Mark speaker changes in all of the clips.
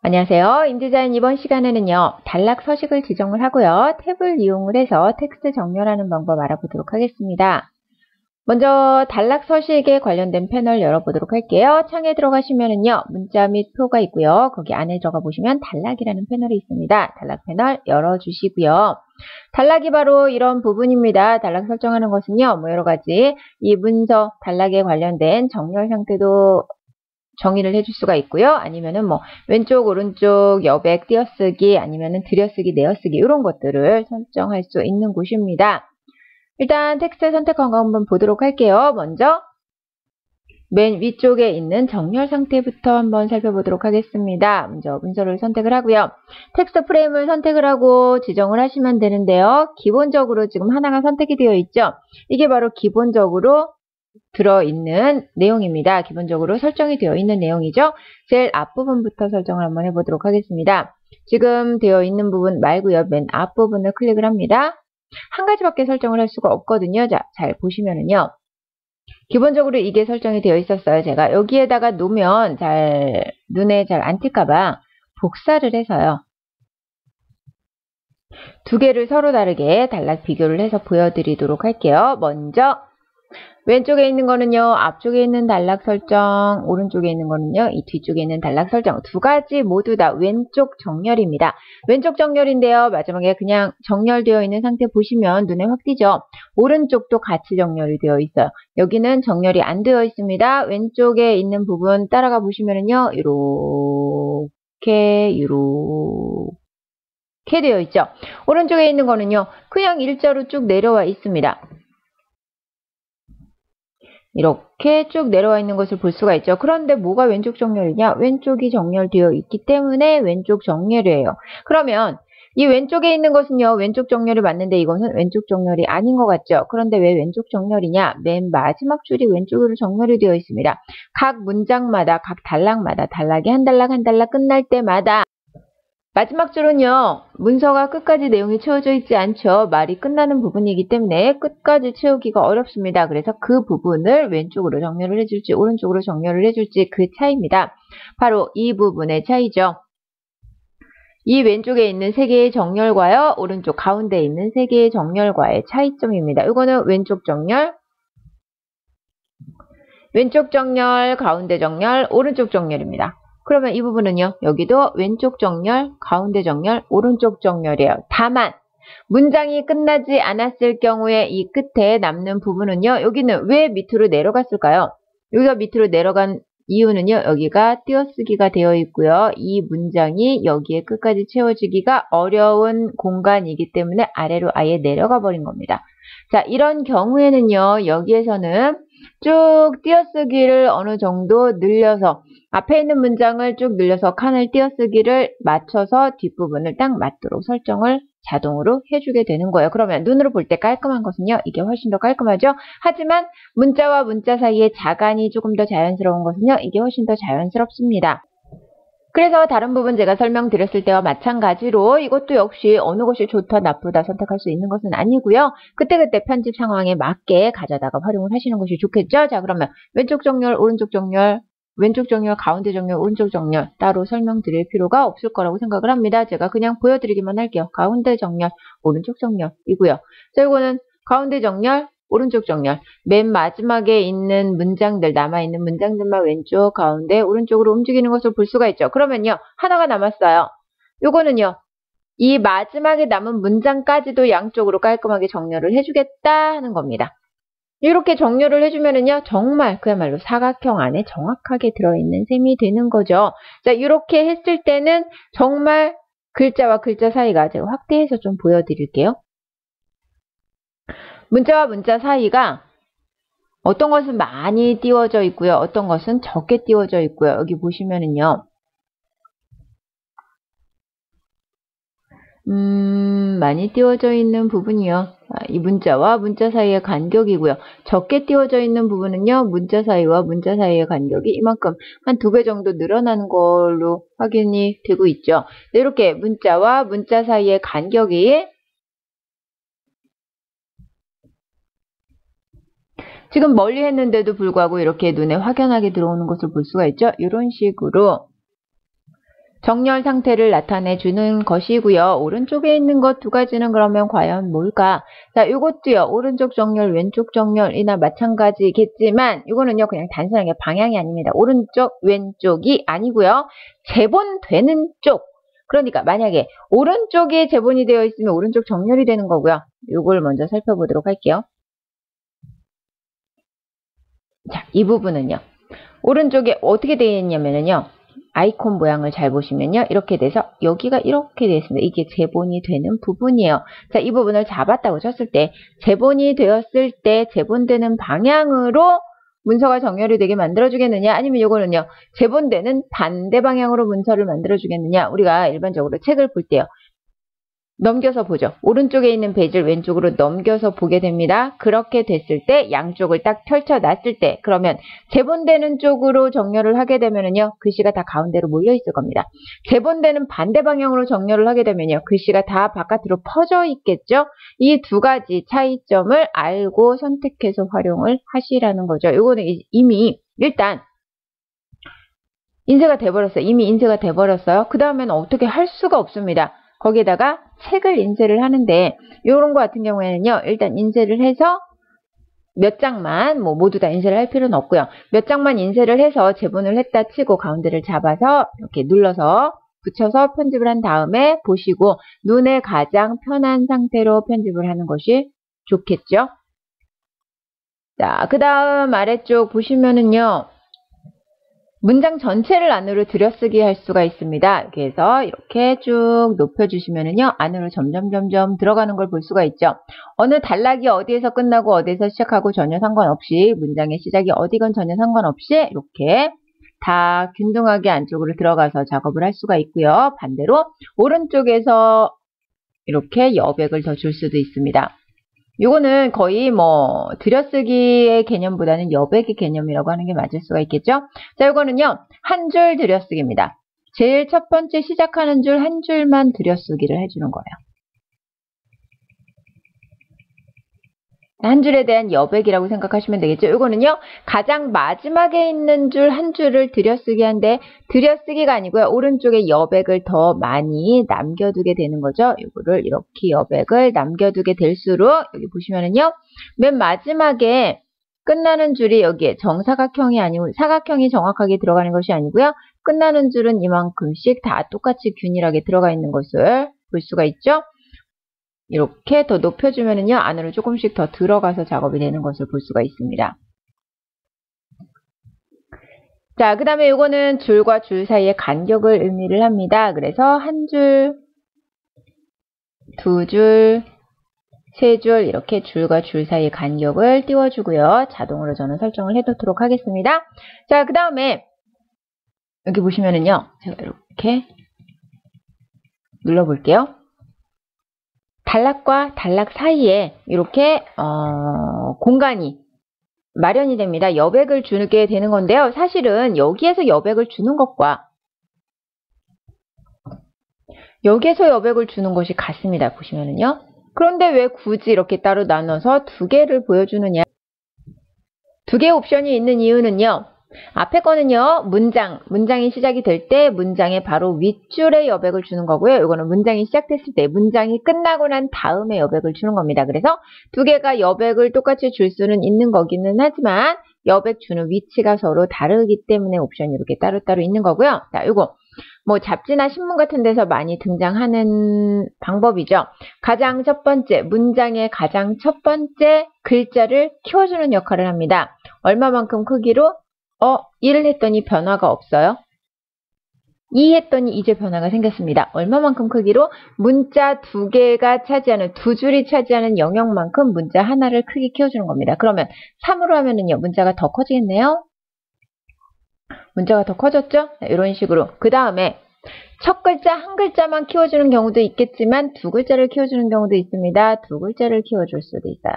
Speaker 1: 안녕하세요. 인디자인 이번 시간에는요. 단락 서식을 지정을 하고요. 탭을 이용을 해서 텍스트 정렬하는 방법 알아보도록 하겠습니다. 먼저 단락 서식에 관련된 패널 열어보도록 할게요. 창에 들어가시면은요. 문자 및 표가 있고요. 거기 안에 들어가 보시면 단락이라는 패널이 있습니다. 단락 패널 열어주시고요. 단락이 바로 이런 부분입니다. 단락 설정하는 것은요. 여러 가지 이 문서 단락에 관련된 정렬 상태도 정의를 해줄 수가 있고요. 아니면은 왼쪽, 오른쪽, 여백, 띄어쓰기, 아니면은 들여쓰기, 내어쓰기 이런 것들을 설정할 수 있는 곳입니다. 일단 텍스트 선택한 거 한번 보도록 할게요. 먼저 맨 위쪽에 있는 정렬 상태부터 한번 살펴보도록 하겠습니다. 먼저 문서를 선택을 하고요. 텍스트 프레임을 선택을 하고 지정을 하시면 되는데요. 기본적으로 지금 하나가 선택이 되어 있죠. 이게 바로 기본적으로 들어있는 내용입니다. 기본적으로 설정이 되어 있는 내용이죠. 제일 앞부분부터 설정을 한번 해보도록 하겠습니다. 지금 되어 있는 부분 말고요. 맨 앞부분을 클릭을 합니다. 한 가지밖에 설정을 할 수가 없거든요. 자, 잘 보시면은요. 기본적으로 이게 설정이 되어 있었어요. 제가 여기에다가 놓으면 눈에 잘 안 띌까봐 복사를 해서요. 두 개를 서로 다르게 단락 비교를 해서 보여드리도록 할게요. 먼저 왼쪽에 있는 거는요, 앞쪽에 있는 단락 설정, 오른쪽에 있는 거는요, 이 뒤쪽에 있는 단락 설정. 두 가지 모두 다 왼쪽 정렬입니다. 왼쪽 정렬인데요, 마지막에 그냥 정렬되어 있는 상태 보시면 눈에 확 띄죠? 오른쪽도 같이 정렬이 되어 있어요. 여기는 정렬이 안 되어 있습니다. 왼쪽에 있는 부분 따라가 보시면은요, 이렇게 되어 있죠? 오른쪽에 있는 거는요, 그냥 일자로 쭉 내려와 있습니다. 이렇게 쭉 내려와 있는 것을 볼 수가 있죠. 그런데 뭐가 왼쪽 정렬이냐? 왼쪽이 정렬되어 있기 때문에 왼쪽 정렬이에요. 그러면 이 왼쪽에 있는 것은요. 왼쪽 정렬이 맞는데 이것은 왼쪽 정렬이 아닌 것 같죠. 그런데 왜 왼쪽 정렬이냐? 맨 마지막 줄이 왼쪽으로 정렬이 되어 있습니다. 각 문장마다, 각 단락마다, 단락이 한 단락 한 단락 끝날 때마다 마지막 줄은요. 문서가 끝까지 내용이 채워져 있지 않죠. 말이 끝나는 부분이기 때문에 끝까지 채우기가 어렵습니다. 그래서 그 부분을 왼쪽으로 정렬을 해줄지 오른쪽으로 정렬을 해줄지 그 차이입니다. 바로 이 부분의 차이죠. 이 왼쪽에 있는 세 개의 정렬과요. 오른쪽 가운데에 있는 세 개의 정렬과의 차이점입니다. 이거는 왼쪽 정렬, 가운데 정렬, 오른쪽 정렬입니다. 그러면 이 부분은요. 여기도 왼쪽 정렬, 가운데 정렬, 오른쪽 정렬이에요. 다만 문장이 끝나지 않았을 경우에 이 끝에 남는 부분은요. 여기는 왜 밑으로 내려갔을까요? 여기가 밑으로 내려간 이유는요. 여기가 띄어쓰기가 되어 있고요. 이 문장이 여기에 끝까지 채워지기가 어려운 공간이기 때문에 아래로 아예 내려가 버린 겁니다. 자, 이런 경우에는요. 여기에서는 쭉 띄어쓰기를 어느 정도 늘려서 앞에 있는 문장을 쭉 늘려서 칸을 띄어쓰기를 맞춰서 뒷부분을 딱 맞도록 설정을 자동으로 해주게 되는 거예요. 그러면 눈으로 볼 때 깔끔한 것은요. 이게 훨씬 더 깔끔하죠. 하지만 문자와 문자 사이에 자간이 조금 더 자연스러운 것은요. 이게 훨씬 더 자연스럽습니다. 그래서 다른 부분 제가 설명드렸을 때와 마찬가지로 이것도 역시 어느 것이 좋다 나쁘다 선택할 수 있는 것은 아니고요. 그때그때 편집 상황에 맞게 가져다가 활용을 하시는 것이 좋겠죠. 자, 그러면 왼쪽 정렬, 오른쪽 정렬, 왼쪽 정렬, 가운데 정렬, 오른쪽 정렬 따로 설명드릴 필요가 없을 거라고 생각을 합니다. 제가 그냥 보여드리기만 할게요. 가운데 정렬, 오른쪽 정렬이고요. 자, 이거는 가운데 정렬, 오른쪽 정렬. 맨 마지막에 있는 문장들, 남아있는 문장들만 왼쪽, 가운데, 오른쪽으로 움직이는 것을 볼 수가 있죠. 그러면요, 하나가 남았어요. 요거는요, 이 마지막에 남은 문장까지도 양쪽으로 깔끔하게 정렬을 해주겠다 하는 겁니다. 이렇게 정렬을 해주면은요, 정말 그야말로 사각형 안에 정확하게 들어있는 셈이 되는 거죠. 자, 이렇게 했을 때는 정말 글자와 글자 사이가 제가 확대해서 좀 보여드릴게요. 문자와 문자 사이가 어떤 것은 많이 띄워져 있고요. 어떤 것은 적게 띄워져 있고요. 여기 보시면은요. 많이 띄워져 있는 부분이요. 이 문자와 문자 사이의 간격이고요. 적게 띄워져 있는 부분은요. 문자 사이와 문자 사이의 간격이 이만큼 한 2배 정도 늘어나는 걸로 확인이 되고 있죠. 이렇게 문자와 문자 사이의 간격이 지금 멀리 했는데도 불구하고 이렇게 눈에 확연하게 들어오는 것을 볼 수가 있죠. 이런 식으로 정렬 상태를 나타내주는 것이고요. 오른쪽에 있는 것 두 가지는 그러면 과연 뭘까? 자, 이것도요. 오른쪽 정렬, 왼쪽 정렬이나 마찬가지겠지만 이거는요. 그냥 단순하게 방향이 아닙니다. 오른쪽, 왼쪽이 아니고요. 재본되는 쪽. 그러니까 만약에 오른쪽이 재본이 되어 있으면 오른쪽 정렬이 되는 거고요. 이걸 먼저 살펴보도록 할게요. 자, 이 부분은요. 오른쪽에 어떻게 되어 있냐면요. 아이콘 모양을 잘 보시면요. 이렇게 돼서 여기가 이렇게 되어 있습니다. 이게 재본이 되는 부분이에요. 자, 이 부분을 잡았다고 쳤을 때 재본이 되었을 때 재본되는 방향으로 문서가 정렬이 되게 만들어주겠느냐 아니면 이거는요. 재본되는 반대 방향으로 문서를 만들어주겠느냐 우리가 일반적으로 책을 볼 때요. 넘겨서 보죠. 오른쪽에 있는 페이지를 왼쪽으로 넘겨서 보게 됩니다. 그렇게 됐을 때 양쪽을 딱 펼쳐놨을 때 그러면 재본되는 쪽으로 정렬을 하게 되면은요. 글씨가 다 가운데로 몰려 있을 겁니다. 재본되는 반대 방향으로 정렬을 하게 되면요. 글씨가 다 바깥으로 퍼져 있겠죠. 이 두 가지 차이점을 알고 선택해서 활용을 하시라는 거죠. 이거는 이미 일단 인쇄가 돼버렸어요. 이미 인쇄가 돼버렸어요. 그 다음에는 어떻게 할 수가 없습니다. 거기에다가 책을 인쇄를 하는데 이런 거 같은 경우에는요. 일단 인쇄를 해서 몇 장만 모두 다 인쇄를 할 필요는 없고요. 몇 장만 인쇄를 해서 재본을 했다 치고 가운데를 잡아서 이렇게 눌러서 붙여서 편집을 한 다음에 보시고 눈에 가장 편한 상태로 편집을 하는 것이 좋겠죠. 자, 그 다음 아래쪽 보시면은요. 문장 전체를 안으로 들여쓰기 할 수가 있습니다. 그래서 이렇게 쭉 높여주시면은요, 안으로 점점 들어가는 걸 볼 수가 있죠. 어느 단락이 어디에서 끝나고 어디에서 시작하고 전혀 상관없이, 문장의 시작이 어디건 전혀 상관없이 이렇게 다 균등하게 안쪽으로 들어가서 작업을 할 수가 있고요. 반대로 오른쪽에서 이렇게 여백을 더 줄 수도 있습니다. 이거는 거의 들여쓰기의 개념보다는 여백의 개념이라고 하는 게 맞을 수가 있겠죠? 자, 이거는요, 한 줄 들여쓰기입니다. 제일 첫 번째 시작하는 줄 한 줄만 들여쓰기를 해주는 거예요. 한 줄에 대한 여백이라고 생각하시면 되겠죠. 이거는요, 가장 마지막에 있는 줄 한 줄을 들여쓰기 한데, 들여쓰기가 아니고요, 오른쪽에 여백을 더 많이 남겨두게 되는 거죠. 이거를 이렇게 여백을 남겨두게 될수록, 여기 보시면은요, 맨 마지막에 끝나는 줄이 여기에 정사각형이 아니고, 사각형이 정확하게 들어가는 것이 아니고요, 끝나는 줄은 이만큼씩 다 똑같이 균일하게 들어가 있는 것을 볼 수가 있죠. 이렇게 더 높여주면은요, 안으로 조금씩 더 들어가서 작업이 되는 것을 볼 수가 있습니다. 자, 그 다음에 이거는 줄과 줄 사이의 간격을 의미를 합니다. 그래서 한 줄, 두 줄, 세 줄, 이렇게 줄과 줄 사이의 간격을 띄워주고요. 자동으로 저는 설정을 해두도록 하겠습니다. 자, 그 다음에 여기 보시면은요, 제가 이렇게 눌러볼게요. 단락과 단락 사이에 이렇게 공간이 마련이 됩니다. 여백을 주게 되는 건데요. 사실은 여기에서 여백을 주는 것과 여기에서 여백을 주는 것이 같습니다. 보시면은요. 그런데 왜 굳이 이렇게 따로 나눠서 두 개를 보여주느냐. 두 개의 옵션이 있는 이유는요. 앞에 거는요, 문장이 시작이 될 때 문장의 바로 윗줄에 여백을 주는 거고요. 이거는 문장이 시작됐을 때, 문장이 끝나고 난 다음에 여백을 주는 겁니다. 그래서 두 개가 여백을 똑같이 줄 수는 있는 거기는 하지만 여백 주는 위치가 서로 다르기 때문에 옵션이 이렇게 따로따로 있는 거고요. 자, 이거 잡지나 신문 같은 데서 많이 등장하는 방법이죠. 가장 첫 번째, 문장의 가장 첫 번째 글자를 키워주는 역할을 합니다. 얼마만큼 크기로? 1을 했더니 변화가 없어요. 2 했더니 이제 변화가 생겼습니다. 얼마만큼 크기로? 문자 두 개가 차지하는, 두 줄이 차지하는 영역만큼 문자 하나를 크게 키워주는 겁니다. 그러면 3으로 하면은요, 문자가 더 커지겠네요? 문자가 더 커졌죠? 이런 식으로. 그 다음에 첫 글자 한 글자만 키워주는 경우도 있겠지만 두 글자를 키워주는 경우도 있습니다. 두 글자를 키워줄 수도 있어요.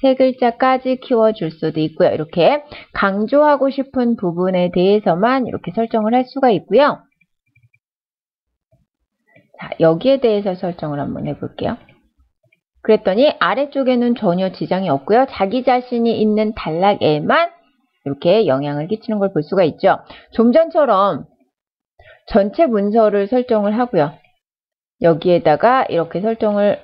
Speaker 1: 세 글자까지 키워줄 수도 있고요. 이렇게 강조하고 싶은 부분에 대해서만 이렇게 설정을 할 수가 있고요. 자, 여기에 대해서 설정을 한번 해볼게요. 그랬더니 아래쪽에는 전혀 지장이 없고요. 자기 자신이 있는 단락에만 이렇게 영향을 끼치는 걸 볼 수가 있죠. 좀 전처럼 전체 문서를 설정을 하고요. 여기에다가 이렇게 설정을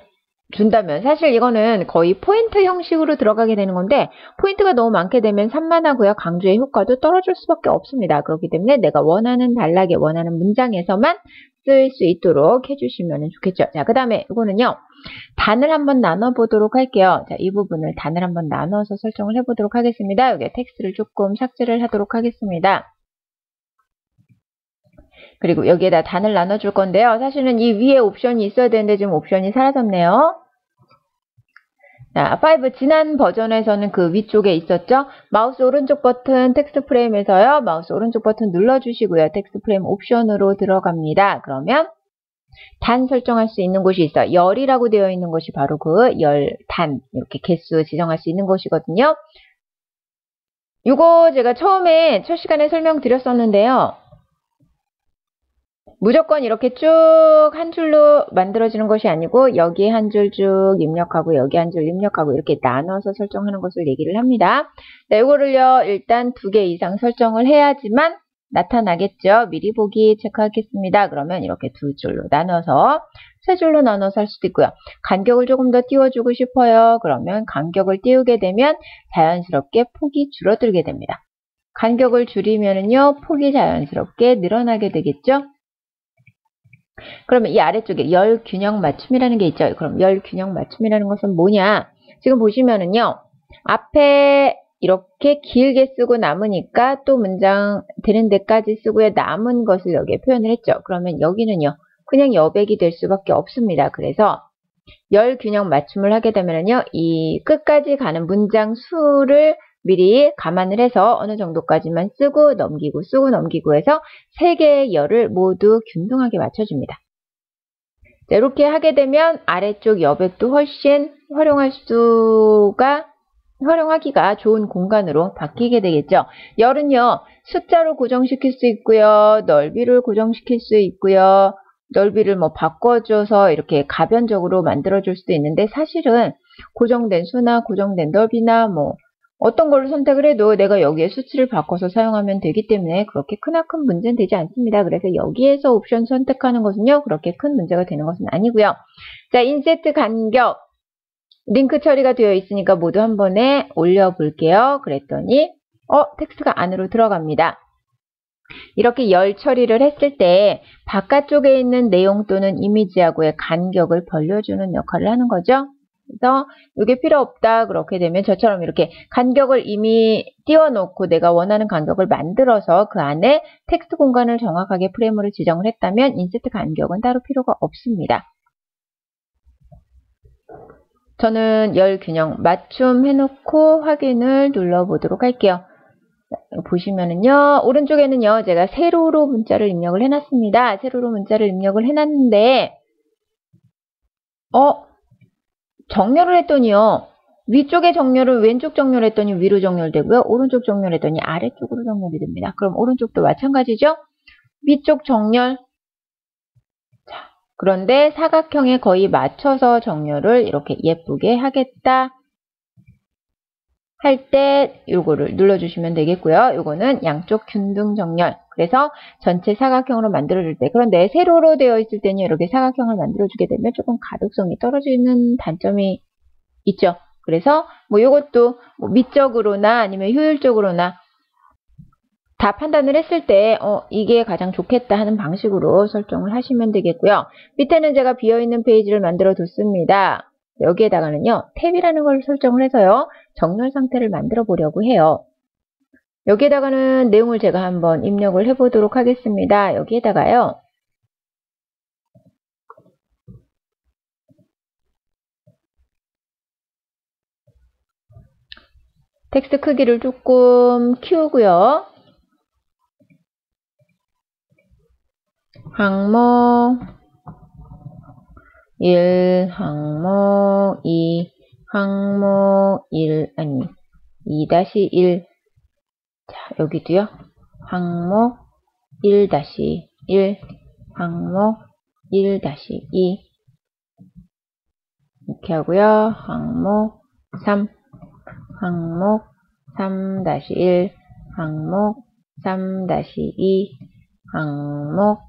Speaker 1: 준다면 사실 이거는 거의 포인트 형식으로 들어가게 되는 건데 포인트가 너무 많게 되면 산만하고요. 강조의 효과도 떨어질 수밖에 없습니다. 그렇기 때문에 내가 원하는 단락에 원하는 문장에서만 쓸 수 있도록 해주시면 좋겠죠. 자, 그 다음에 이거는요. 단을 한번 나눠보도록 할게요. 자, 이 부분을 단을 한번 나눠서 설정을 해보도록 하겠습니다. 여기 텍스트를 조금 삭제를 하도록 하겠습니다. 그리고 여기에다 단을 나눠줄 건데요. 사실은 이 위에 옵션이 있어야 되는데 지금 옵션이 사라졌네요. 자, 5 지난 버전에서는 그 위쪽에 있었죠. 마우스 오른쪽 버튼 텍스트 프레임에서요. 마우스 오른쪽 버튼 눌러주시고요. 텍스트 프레임 옵션으로 들어갑니다. 그러면 단 설정할 수 있는 곳이 있어요. 열이라고 되어 있는 것이 바로 그 열, 단 이렇게 개수 지정할 수 있는 곳이거든요. 이거 제가 처음에 첫 시간에 설명드렸었는데요. 무조건 이렇게 쭉 한 줄로 만들어지는 것이 아니고 여기에 한 줄 쭉 입력하고 여기 한 줄 입력하고 이렇게 나눠서 설정하는 것을 얘기를 합니다. 자, 이거를요 일단 2개 이상 설정을 해야지만 나타나겠죠. 미리 보기 체크하겠습니다. 그러면 이렇게 2줄로 나눠서 3줄로 나눠서 할 수도 있고요. 간격을 조금 더 띄워주고 싶어요. 그러면 간격을 띄우게 되면 자연스럽게 폭이 줄어들게 됩니다. 간격을 줄이면은요 폭이 자연스럽게 늘어나게 되겠죠. 그러면 이 아래쪽에 열 균형 맞춤이라는 게 있죠. 그럼 열 균형 맞춤이라는 것은 뭐냐? 지금 보시면은요. 앞에 이렇게 길게 쓰고 남으니까 또 문장 되는 데까지 쓰고요. 남은 것을 여기에 표현을 했죠. 그러면 여기는요. 그냥 여백이 될 수밖에 없습니다. 그래서 열 균형 맞춤을 하게 되면은요. 이 끝까지 가는 문장 수를 미리 감안을 해서 어느 정도까지만 쓰고 넘기고 해서 3개의 열을 모두 균등하게 맞춰줍니다. 자, 이렇게 하게 되면 아래쪽 여백도 훨씬 활용하기가 좋은 공간으로 바뀌게 되겠죠. 열은요, 숫자로 고정시킬 수 있고요, 넓이를 고정시킬 수 있고요, 넓이를 뭐 바꿔줘서 이렇게 가변적으로 만들어줄 수도 있는데 사실은 고정된 수나 고정된 넓이나 뭐 어떤 걸로 선택을 해도 내가 여기에 수치를 바꿔서 사용하면 되기 때문에 그렇게 크나큰 문제는 되지 않습니다. 그래서 여기에서 옵션 선택하는 것은요. 그렇게 큰 문제가 되는 것은 아니고요. 자, 인셋 간격 링크 처리가 되어 있으니까 모두 한 번에 올려볼게요. 그랬더니 텍스트가 안으로 들어갑니다. 이렇게 열 처리를 했을 때 바깥쪽에 있는 내용 또는 이미지하고의 간격을 벌려주는 역할을 하는 거죠. 그래서 이게 필요 없다 그렇게 되면 저처럼 이렇게 간격을 이미 띄워놓고 내가 원하는 간격을 만들어서 그 안에 텍스트 공간을 정확하게 프레임으로 지정을 했다면 인셋 간격은 따로 필요가 없습니다. 저는 열 균형 맞춤 해놓고 확인을 눌러보도록 할게요. 보시면은요, 오른쪽에는요, 제가 세로로 문자를 입력을 해놨습니다. 세로로 문자를 입력을 해놨는데, 정렬을 했더니요, 위쪽에 정렬을 왼쪽 정렬했더니 위로 정렬되고요, 오른쪽 정렬했더니 아래쪽으로 정렬이 됩니다. 그럼 오른쪽도 마찬가지죠? 위쪽 정렬. 자, 그런데 사각형에 거의 맞춰서 정렬을 이렇게 예쁘게 하겠다. 할 때 요거를 눌러주시면 되겠고요. 요거는 양쪽 균등 정렬. 그래서 전체 사각형으로 만들어줄 때 그런데 세로로 되어 있을 때는 이렇게 사각형을 만들어주게 되면 조금 가독성이 떨어지는 단점이 있죠. 그래서 뭐 요것도 뭐 미적으로나 아니면 효율적으로나 다 판단을 했을 때 이게 가장 좋겠다 하는 방식으로 설정을 하시면 되겠고요. 밑에는 제가 비어있는 페이지를 만들어 뒀습니다. 여기에다가는요, 탭이라는 걸 설정을 해서요, 정렬 상태를 만들어 보려고 해요. 여기에다가는 내용을 제가 한번 입력을 해보도록 하겠습니다. 여기에다가요, 텍스트 크기를 조금 키우고요. 항목 1, 항목 2, 항목 1, 아니 2-1 자, 여기도요. 항목 1-1, 항목 1-2 이렇게 하고요. 항목 3, 항목 3-1, 항목 3-2, 항목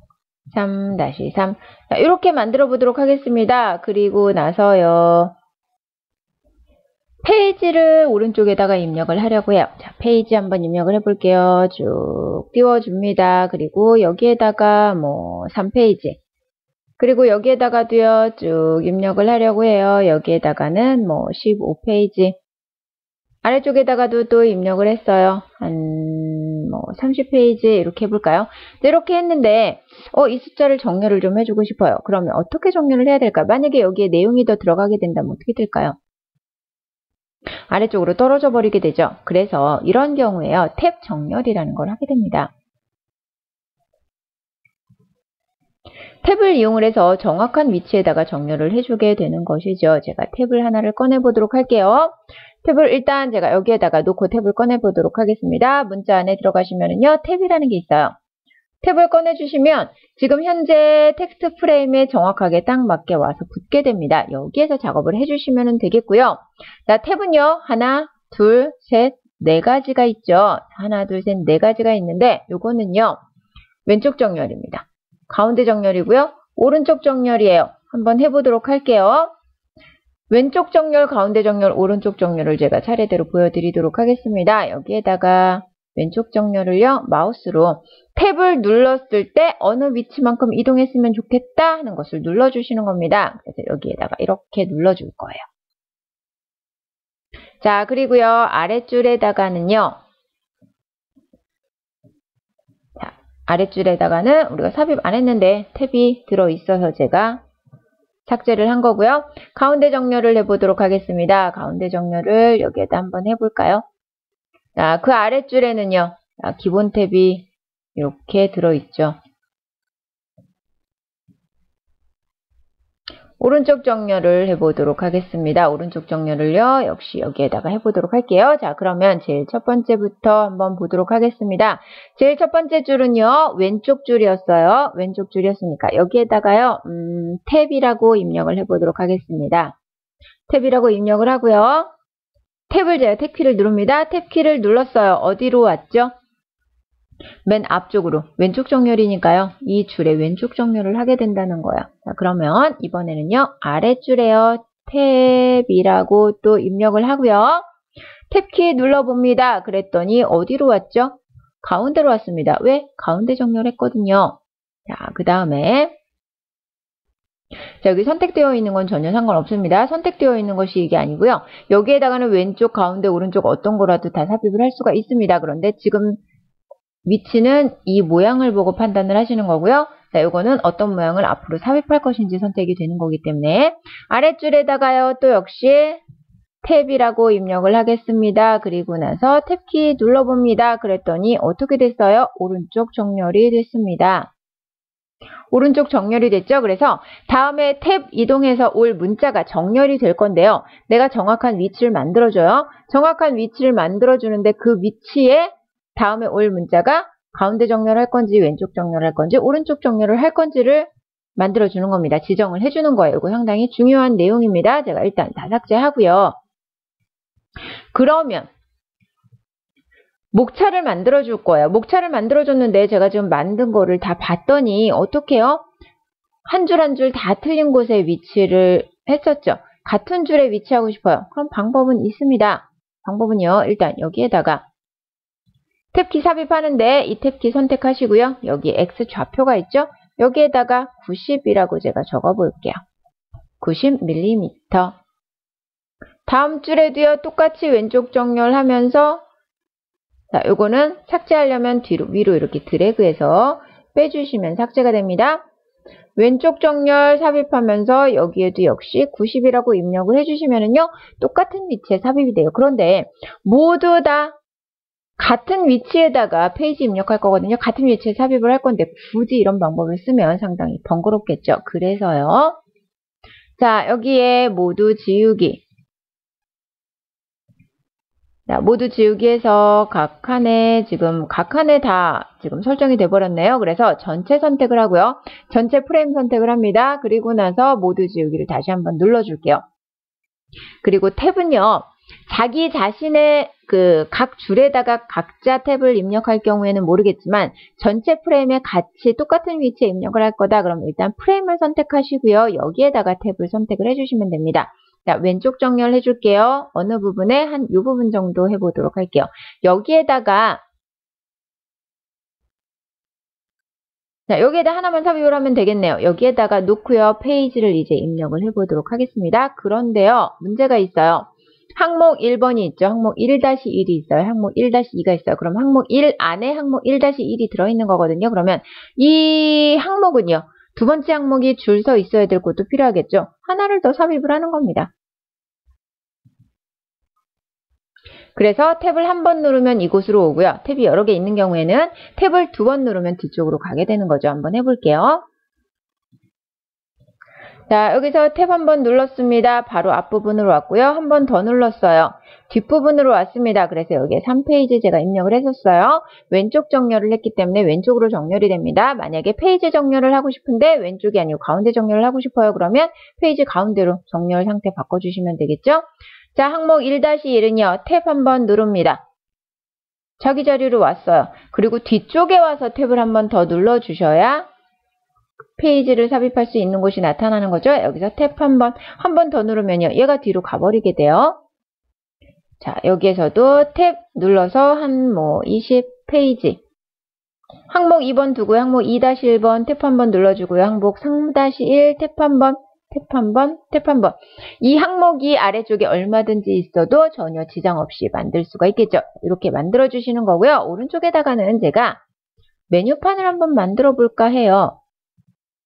Speaker 1: 3-3. 자, 이렇게 만들어 보도록 하겠습니다. 그리고 나서요. 페이지를 오른쪽에다가 입력을 하려고 해요. 자, 페이지 한번 입력을 해볼게요. 쭉 띄워줍니다. 그리고 여기에다가 뭐 3페이지. 그리고 여기에다가도요, 쭉 입력을 하려고 해요. 여기에다가는 뭐 15페이지. 아래쪽에다가도 또 입력을 했어요. 한 뭐 30페이지 이렇게 해볼까요? 이렇게 했는데 이 숫자를 정렬을 좀 해주고 싶어요. 그러면 어떻게 정렬을 해야 될까? 만약에 여기에 내용이 더 들어가게 된다면 어떻게 될까요? 아래쪽으로 떨어져 버리게 되죠. 그래서 이런 경우에요. 탭 정렬이라는 걸 하게 됩니다. 탭을 이용을 해서 정확한 위치에다가 정렬을 해주게 되는 것이죠. 제가 탭을 하나를 꺼내보도록 할게요. 탭을 일단 제가 여기에다가 놓고 탭을 꺼내보도록 하겠습니다. 문자 안에 들어가시면은요, 탭이라는 게 있어요. 탭을 꺼내주시면 지금 현재 텍스트 프레임에 정확하게 딱 맞게 와서 붙게 됩니다. 여기에서 작업을 해주시면 되겠고요. 자, 탭은요, 하나, 둘, 셋, 네 가지가 있죠. 하나, 둘, 셋, 네 가지가 있는데 요거는요, 왼쪽 정렬입니다. 가운데 정렬이고요. 오른쪽 정렬이에요. 한번 해보도록 할게요. 왼쪽 정렬, 가운데 정렬, 오른쪽 정렬을 제가 차례대로 보여드리도록 하겠습니다. 여기에다가 왼쪽 정렬을요, 마우스로 탭을 눌렀을 때 어느 위치만큼 이동했으면 좋겠다 하는 것을 눌러주시는 겁니다. 그래서 여기에다가 이렇게 눌러줄 거예요. 자, 그리고요, 아랫줄에다가는요, 아랫줄에다가는 우리가 삽입 안 했는데 탭이 들어있어서 제가 삭제를 한 거고요. 가운데 정렬을 해보도록 하겠습니다. 가운데 정렬을 여기에다 한번 해볼까요? 자, 그 아랫줄에는요. 기본 탭이 이렇게 들어있죠. 오른쪽 정렬을 해보도록 하겠습니다. 오른쪽 정렬을요. 역시 여기에다가 해보도록 할게요. 자, 그러면 제일 첫 번째부터 한번 보도록 하겠습니다. 제일 첫 번째 줄은요. 왼쪽 줄이었어요. 왼쪽 줄이었으니까 여기에다가요. 탭이라고 입력을 해보도록 하겠습니다. 탭이라고 입력을 하고요. 탭을 제가 탭키를 누릅니다. 탭키를 눌렀어요. 어디로 왔죠? 맨 앞쪽으로. 왼쪽 정렬이니까요. 이 줄에 왼쪽 정렬을 하게 된다는 거예요. 자, 그러면 이번에는요. 아랫줄에요. 탭이라고 또 입력을 하고요. 탭키 눌러봅니다. 그랬더니 어디로 왔죠? 가운데로 왔습니다. 왜? 가운데 정렬했거든요. 자, 그 다음에 자, 여기 선택되어 있는 건 전혀 상관없습니다. 선택되어 있는 것이 이게 아니고요. 여기에다가는 왼쪽, 가운데, 오른쪽 어떤 거라도 다 삽입을 할 수가 있습니다. 그런데 지금 위치는 이 모양을 보고 판단을 하시는 거고요. 자, 이거는 어떤 모양을 앞으로 삽입할 것인지 선택이 되는 거기 때문에 아랫줄에다가요. 또 역시 탭이라고 입력을 하겠습니다. 그리고 나서 탭키 눌러봅니다. 그랬더니 어떻게 됐어요? 오른쪽 정렬이 됐습니다. 오른쪽 정렬이 됐죠? 그래서 다음에 탭 이동해서 올 문자가 정렬이 될 건데요. 내가 정확한 위치를 만들어줘요. 정확한 위치를 만들어주는데 그 위치에 다음에 올 문자가 가운데 정렬할 건지 왼쪽 정렬할 건지 오른쪽 정렬을 할 건지를 만들어주는 겁니다. 지정을 해주는 거예요. 이거 상당히 중요한 내용입니다. 제가 일단 다 삭제하고요. 그러면 목차를 만들어줄 거예요. 목차를 만들어줬는데 제가 지금 만든 거를 다 봤더니 어떻게 해요? 한 줄 한 줄 다 틀린 곳에 위치를 했었죠. 같은 줄에 위치하고 싶어요. 그럼 방법은 있습니다. 방법은요. 일단 여기에다가 탭키 삽입하는데 이 탭키 선택하시고요. 여기 X 좌표가 있죠. 여기에다가 90이라고 제가 적어볼게요. 90mm. 다음 줄에도요. 똑같이 왼쪽 정렬하면서 자, 요거는 삭제하려면 위로 이렇게 드래그해서 빼주시면 삭제가 됩니다. 왼쪽 정렬 삽입하면서 여기에도 역시 90이라고 입력을 해주시면은요. 똑같은 위치에 삽입이 돼요. 그런데 모두 다 같은 위치에다가 페이지 입력할 거거든요. 같은 위치에 삽입을 할 건데 굳이 이런 방법을 쓰면 상당히 번거롭겠죠. 그래서요. 자, 여기에 모두 지우기. 자, 모두 지우기해서 각 칸에 다 지금 설정이 돼 버렸네요. 그래서 전체 선택을 하고요. 전체 프레임 선택을 합니다. 그리고 나서 모두 지우기를 다시 한번 눌러줄게요. 그리고 탭은요. 자기 자신의 그 각 줄에다가 각자 탭을 입력할 경우에는 모르겠지만 전체 프레임에 같이 똑같은 위치에 입력을 할 거다. 그럼 일단 프레임을 선택하시고요. 여기에다가 탭을 선택을 해주시면 됩니다. 자, 왼쪽 정렬 해줄게요. 어느 부분에 한 이 부분 정도 해보도록 할게요. 여기에다가 자, 여기에다 하나만 삽입을 하면 되겠네요. 여기에다가 놓고요. 페이지를 이제 입력을 해보도록 하겠습니다. 그런데요. 문제가 있어요. 항목 1번이 있죠. 항목 1-1이 있어요. 항목 1-2가 있어요. 그럼 항목 1 안에 항목 1-1이 들어있는 거거든요. 그러면 이 항목은요. 두 번째 항목이 줄 서 있어야 될 것도 필요하겠죠. 하나를 더 삽입을 하는 겁니다. 그래서 탭을 한 번 누르면 이곳으로 오고요. 탭이 여러 개 있는 경우에는 탭을 두 번 누르면 뒤쪽으로 가게 되는 거죠. 한번 해볼게요. 자, 여기서 탭 한 번 눌렀습니다. 바로 앞부분으로 왔고요. 한 번 더 눌렀어요. 뒷부분으로 왔습니다. 그래서 여기에 3페이지 제가 입력을 했었어요. 왼쪽 정렬을 했기 때문에 왼쪽으로 정렬이 됩니다. 만약에 페이지 정렬을 하고 싶은데 왼쪽이 아니고 가운데 정렬을 하고 싶어요. 그러면 페이지 가운데로 정렬 상태 바꿔주시면 되겠죠. 자, 항목 1-1은요. 탭 한 번 누릅니다. 자기 자리로 왔어요. 그리고 뒤쪽에 와서 탭을 한 번 더 눌러주셔야 페이지를 삽입할 수 있는 곳이 나타나는 거죠. 여기서 탭 한 번 더 누르면요. 얘가 뒤로 가버리게 돼요. 자, 여기에서도 탭 눌러서 한 20페이지. 항목 2번 두고요. 항목 2-1번 탭 한 번 눌러주고요. 항목 3-1 탭 한 번, 탭 한 번, 탭 한 번. 이 항목이 아래쪽에 얼마든지 있어도 전혀 지장 없이 만들 수가 있겠죠. 이렇게 만들어 주시는 거고요. 오른쪽에다가는 제가 메뉴판을 한번 만들어 볼까 해요.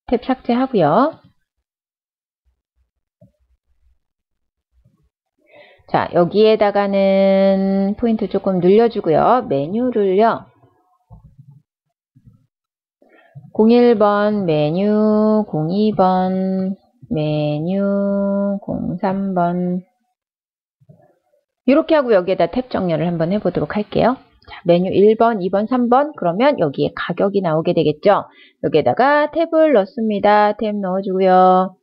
Speaker 1: 탭 삭제하고요. 자, 여기에다가는 포인트 조금 늘려주고요. 메뉴를요. 01번 메뉴, 02번 메뉴, 03번 이렇게 하고 여기에다 탭 정렬을 한번 해보도록 할게요. 자, 메뉴 1번, 2번, 3번 그러면 여기에 가격이 나오게 되겠죠. 여기에다가 탭을 넣습니다. 탭 넣어주고요.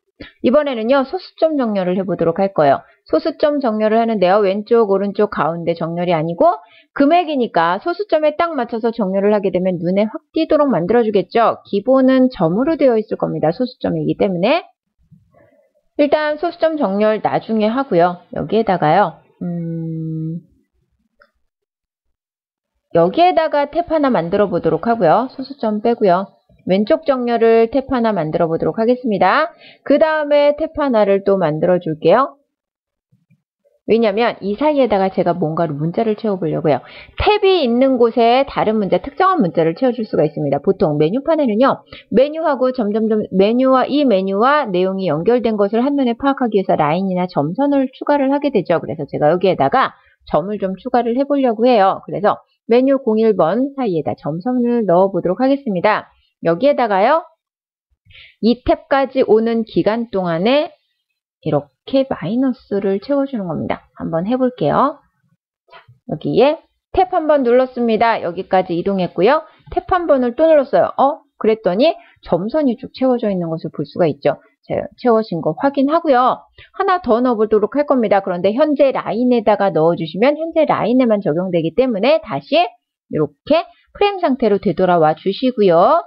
Speaker 1: 이번에는요. 소수점 정렬을 해보도록 할 거예요. 소수점 정렬을 하는데요. 왼쪽, 오른쪽, 가운데 정렬이 아니고 금액이니까 소수점에 딱 맞춰서 정렬을 하게 되면 눈에 확 띄도록 만들어주겠죠. 기본은 점으로 되어 있을 겁니다. 소수점이기 때문에. 일단 소수점 정렬 나중에 하고요. 여기에다가요. 여기에다가 탭 하나 만들어 보도록 하고요. 소수점 빼고요. 왼쪽 정렬을 탭 하나 만들어 보도록 하겠습니다. 그 다음에 탭 하나를 또 만들어 줄게요. 왜냐면 이 사이에다가 제가 뭔가를 문자를 채워보려고요. 탭이 있는 곳에 다른 문자, 특정한 문자를 채워줄 수가 있습니다. 보통 메뉴판에는요. 메뉴하고 점점점 메뉴와 이 메뉴와 내용이 연결된 것을 한눈에 파악하기 위해서 라인이나 점선을 추가를 하게 되죠. 그래서 제가 여기에다가 점을 좀 추가를 해보려고 해요. 그래서 메뉴 01번 사이에다 점선을 넣어보도록 하겠습니다. 여기에다가요. 이 탭까지 오는 기간 동안에 이렇게 마이너스를 채워주는 겁니다. 한번 해볼게요. 자, 여기에 탭 한 번 눌렀습니다. 여기까지 이동했고요. 탭 한 번을 또 눌렀어요. 그랬더니 점선이 쭉 채워져 있는 것을 볼 수가 있죠. 채워진 거 확인하고요. 하나 더 넣어보도록 할 겁니다. 그런데 현재 라인에다가 넣어주시면 현재 라인에만 적용되기 때문에 다시 이렇게 프레임 상태로 되돌아와 주시고요.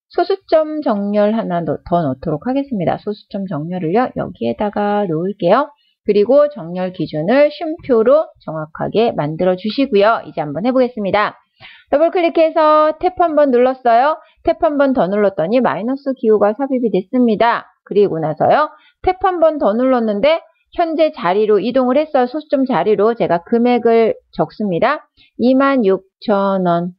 Speaker 1: 소수점 정렬 하나 더 넣도록 하겠습니다. 소수점 정렬을요. 여기에다가 놓을게요. 그리고 정렬 기준을 쉼표로 정확하게 만들어 주시고요. 이제 한번 해보겠습니다. 더블 클릭해서 탭 한 번 눌렀어요. 탭 한 번 더 눌렀더니 마이너스 기호가 삽입이 됐습니다. 그리고 나서요. 탭 한 번 더 눌렀는데 현재 자리로 이동을 했어요. 소수점 자리로 제가 금액을 적습니다. 26,000원.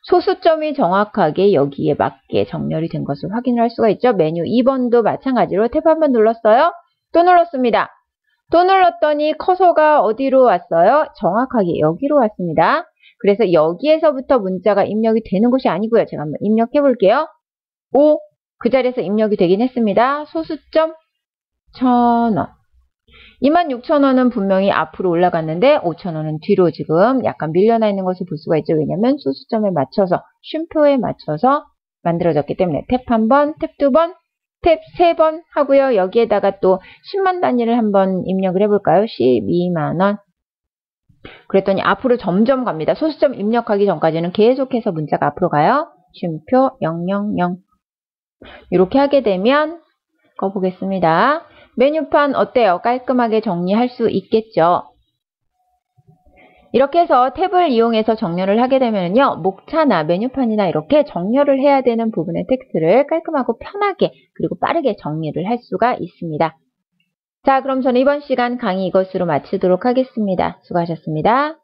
Speaker 1: 소수점이 정확하게 여기에 맞게 정렬이 된 것을 확인을 할 수가 있죠. 메뉴 2번도 마찬가지로 탭 한 번 눌렀어요. 또 눌렀습니다. 또 눌렀더니 커서가 어디로 왔어요? 정확하게 여기로 왔습니다. 그래서 여기에서부터 문자가 입력이 되는 것이 아니고요. 제가 한번 입력해 볼게요. 5, 그 자리에서 입력이 되긴 했습니다. 소수점 1,000원. 26,000원은 분명히 앞으로 올라갔는데 5,000원은 뒤로 지금 약간 밀려나 있는 것을 볼 수가 있죠. 왜냐하면 소수점에 맞춰서 쉼표에 맞춰서 만들어졌기 때문에 탭 한 번, 탭 두 번, 탭 3번 하고요. 여기에다가 또 10만 단위를 한번 입력을 해볼까요? 12만원. 그랬더니 앞으로 점점 갑니다. 소수점 입력하기 전까지는 계속해서 문자가 앞으로 가요. 쉼표 000. 이렇게 하게 되면 꺼보겠습니다. 메뉴판 어때요? 깔끔하게 정리할 수 있겠죠? 이렇게 해서 탭을 이용해서 정렬을 하게 되면요. 목차나 메뉴판이나 이렇게 정렬을 해야 되는 부분의 텍스트를 깔끔하고 편하게 그리고 빠르게 정리를 할 수가 있습니다. 자, 그럼 저는 이번 시간 강의 이것으로 마치도록 하겠습니다. 수고하셨습니다.